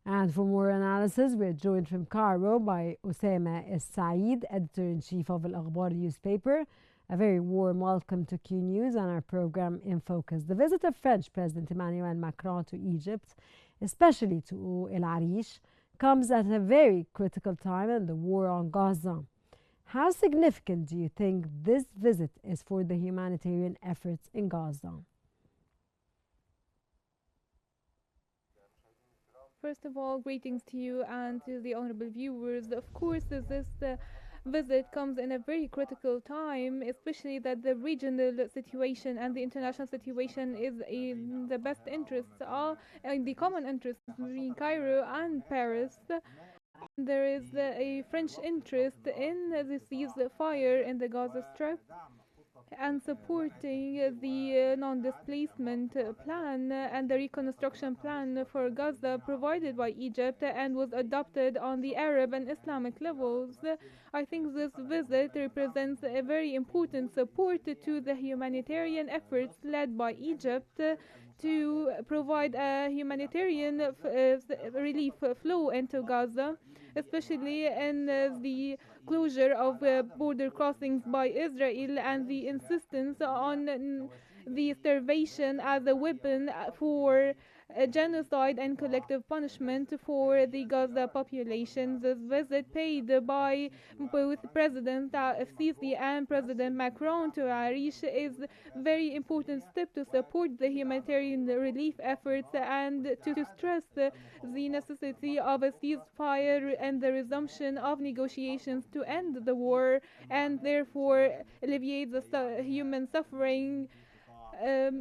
And for more analysis, we're joined from Cairo by Osama Al-Seid, editor-in-chief of Al-Akhbar newspaper. A very warm welcome to Qnews and our program In Focus. The visit of French President Emmanuel Macron to Egypt, especially to El Arish, comes at a very critical time in the war on Gaza. How significant do you think this visit is for the humanitarian efforts in Gaza? First of all, greetings to you and to the honorable viewers. Of course, this visit comes in a very critical time, especially that the regional situation and the international situation is in the best interests, in the common interests between Cairo and Paris. There is a French interest in the ceasefire in the Gaza Strip and supporting the non-displacement plan and the reconstruction plan for Gaza provided by Egypt and was adopted on the Arab and Islamic levels. I think this visit represents a very important support to the humanitarian efforts led by Egypt to provide a humanitarian relief flow into Gaza, especially in the closure of border crossings by Israel and the insistence on the starvation as a weapon for genocide and collective punishment for the Gaza population. This visit paid by both President Sisi and President Macron to Arish is a very important step to support the humanitarian relief efforts and to stress the necessity of a ceasefire and the resumption of negotiations to end the war and therefore alleviate the human suffering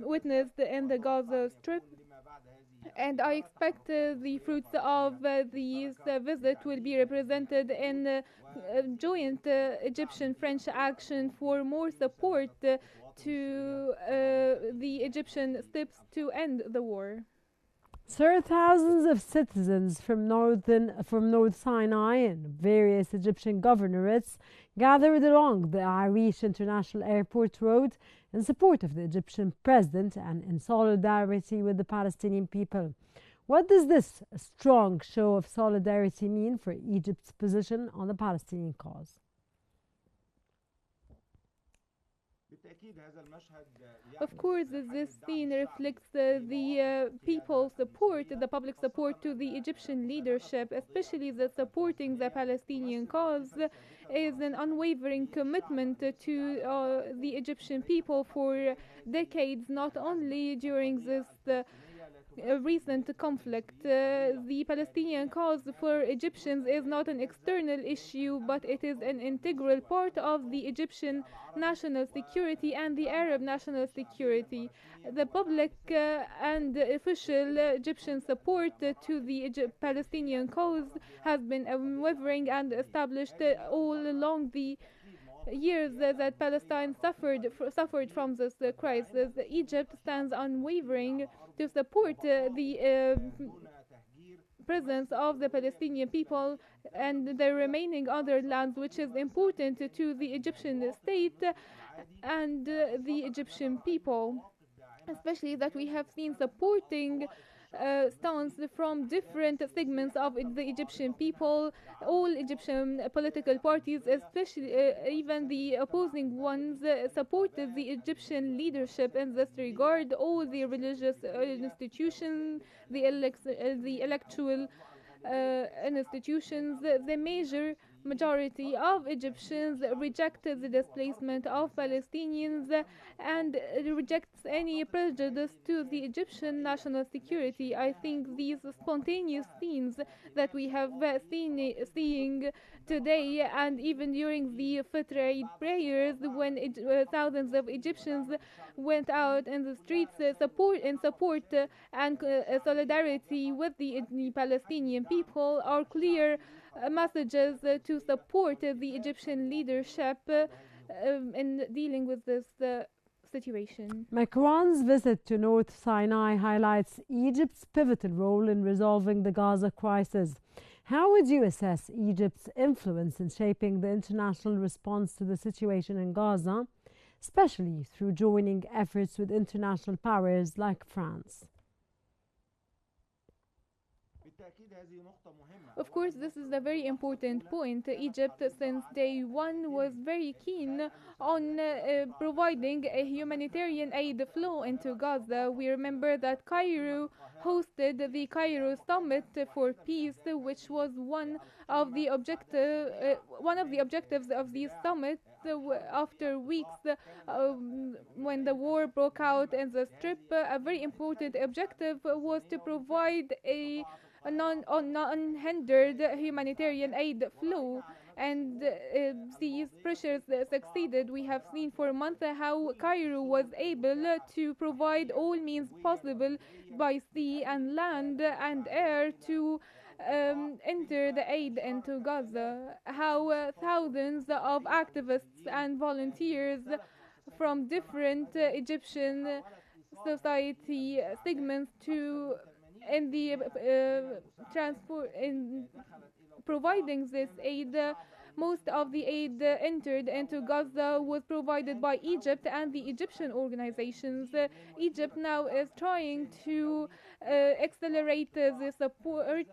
witnessed in the Gaza Strip. And I expect the fruits of this visit will be represented in joint Egyptian-French action for more support to the Egyptian steps to end the war. Sir, thousands of citizens from North Sinai and various Egyptian governorates gathered along the Arish International Airport Road in support of the Egyptian president and in solidarity with the Palestinian people. What does this strong show of solidarity mean for Egypt's position on the Palestinian cause? Of course, this scene reflects the people's support, the public support to the Egyptian leadership, especially the supporting the Palestinian cause, is an unwavering commitment to the Egyptian people for decades, not only during this recent conflict. The Palestinian cause for Egyptians is not an external issue, but it is an integral part of the Egyptian national security and the Arab national security. The public and official Egyptian support to the Palestinian cause has been unwavering and established all along the years that Palestine suffered from this crisis. Egypt stands unwavering to support the presence of the Palestinian people and the remaining other lands, which is important to the Egyptian state and the Egyptian people, especially that we have seen supporting stance from different segments of the Egyptian people, all Egyptian political parties, especially even the opposing ones, supported the Egyptian leadership in this regard. All the religious institutions, the electoral institutions, the major majority of Egyptians rejected the displacement of Palestinians and rejects any prejudice to the Egyptian national security. I think these spontaneous scenes that we have seeing today and even during the Fitr Eid prayers when thousands of Egyptians went out in the streets in support and solidarity with the Palestinian people are clear messages to support the Egyptian leadership in dealing with this situation. Macron's visit to North Sinai highlights Egypt's pivotal role in resolving the Gaza crisis. How would you assess Egypt's influence in shaping the international response to the situation in Gaza, especially through joining efforts with international powers like France? Of course, this is a very important point. Egypt, since day one, was very keen on providing a humanitarian aid flow into Gaza. We remember that Cairo hosted the Cairo Summit for Peace, which was one of the objectives of the summit. After weeks, when the war broke out in the Strip, a very important objective was to provide a non-hindered humanitarian aid flow, and these pressures succeeded. We have seen for months how Cairo was able to provide all means possible by sea and land and air to enter the aid into Gaza. How thousands of activists and volunteers from different Egyptian society segments to in the transport in providing this aid. Most of the aid entered into Gaza was provided by Egypt and the Egyptian organizations. Egypt now is trying to accelerate the support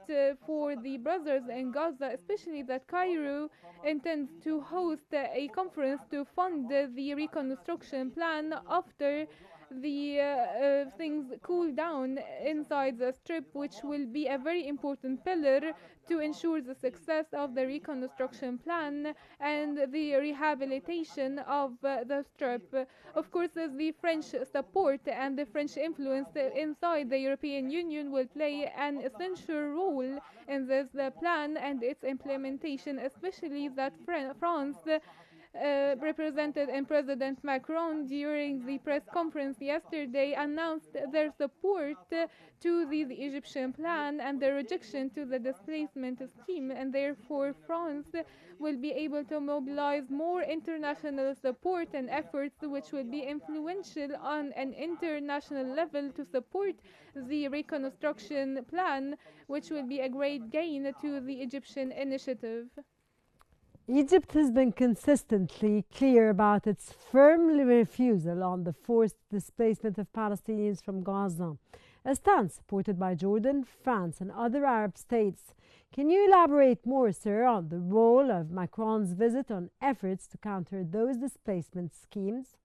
for the brothers in Gaza, especially that Cairo intends to host a conference to fund the reconstruction plan after the things cool down inside the Strip, which will be a very important pillar to ensure the success of the reconstruction plan and the rehabilitation of the Strip. Of course, the French support and the French influence inside the European Union will play an essential role in this plan and its implementation, especially that France represented in President Macron during the press conference yesterday announced their support to the Egyptian plan and their rejection to the displacement scheme, and therefore France will be able to mobilize more international support and efforts which will be influential on an international level to support the reconstruction plan, which will be a great gain to the Egyptian initiative. Egypt has been consistently clear about its firm refusal on the forced displacement of Palestinians from Gaza, a stance supported by Jordan, France and other Arab states. Can you elaborate more, sir, on the role of Macron's visit on efforts to counter those displacement schemes?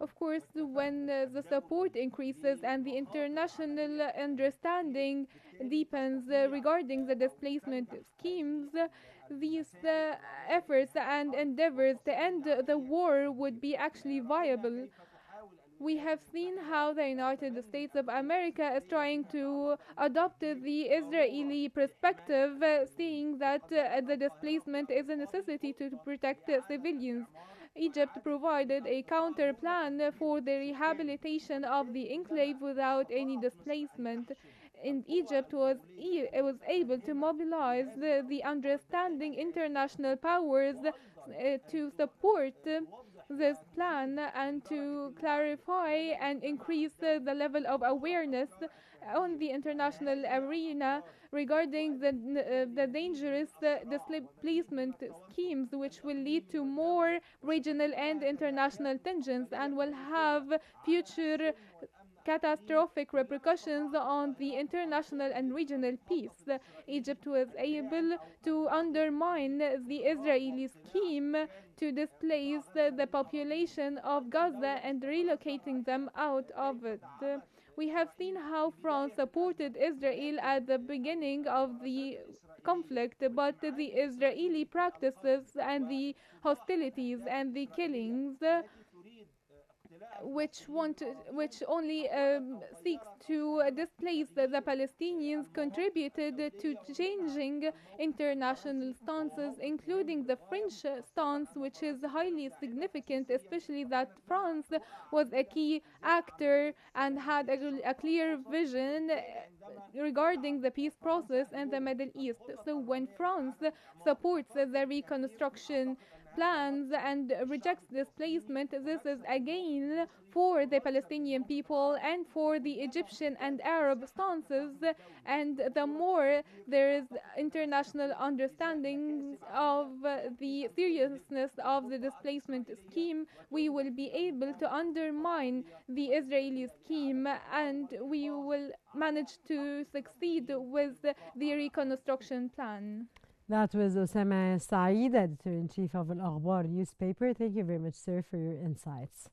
Of course, when the support increases and the international understanding deepens regarding the displacement schemes, these efforts and endeavors to end the war would be actually viable. We have seen how the United States of America is trying to adopt the Israeli perspective, seeing that the displacement is a necessity to protect civilians. Egypt provided a counter plan for the rehabilitation of the enclave without any displacement. And Egypt was able to mobilize the understanding international powers to support this plan and to clarify and increase the level of awareness on the international arena regarding the dangerous displacement schemes, which will lead to more regional and international tensions and will have future catastrophic repercussions on the international and regional peace. Egypt was able to undermine the Israeli scheme to displace the population of Gaza and relocating them out of it. We have seen how France supported Israel at the beginning of the conflict, but the Israeli practices and the hostilities and the killings which only seeks to displace the Palestinians contributed to changing international stances, including the French stance, which is highly significant, especially that France was a key actor and had a clear vision regarding the peace process in the Middle East. So when France supports the reconstruction plans and rejects displacement, this is again for the Palestinian people and for the Egyptian and Arab stances. And the more there is international understanding of the seriousness of the displacement scheme, we will be able to undermine the Israeli scheme, and we will manage to succeed with the reconstruction plan. That was Osama Al-Seid, editor-in-chief of Al-Akhbar newspaper. Thank you very much, sir, for your insights.